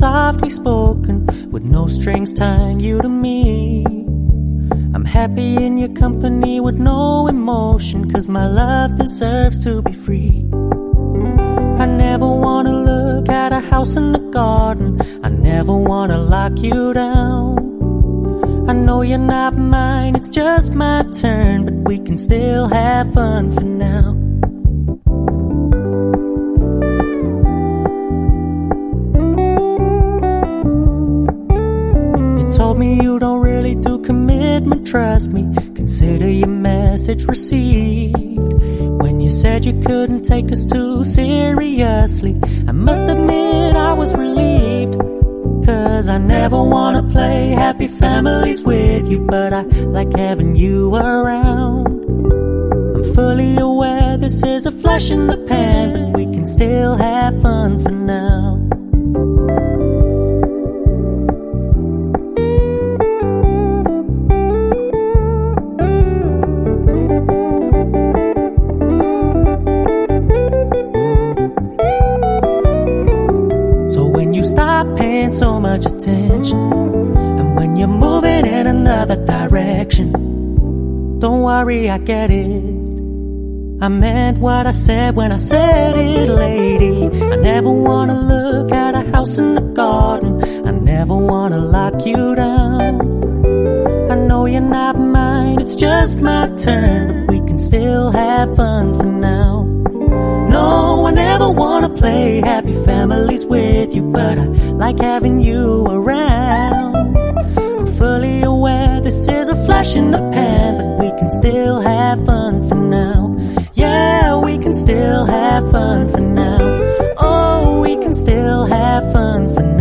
softly spoken, with no strings tying you to me. I'm happy in your company with no emotion, 'cause my love deserves to be free. I never wanna look at a house in the garden, I never wanna lock you down. I know you're not mine, it's just my turn, but we can still have fun for now. You told me you don't really do commitment, trust me, consider your message received. When you said you couldn't take us too seriously, I must admit I was relieved. 'Cause I never wanna play happy families with you, but I like having you around. I'm fully aware this is a flash in the pan, but we can still have fun for now. So much attention, and when you're moving in another direction, don't worry, I get it. I meant what I said when I said it, lady. I never wanna look at a house in the garden, I never wanna lock you down. I know you're not mine, it's just my turn, but we can still have fun for now. No, I never wanna play happy families with you, but I like having you around. I'm fully aware this is a flash in the pan, but we can still have fun for now. Yeah, we can still have fun for now. Oh, we can still have fun for now.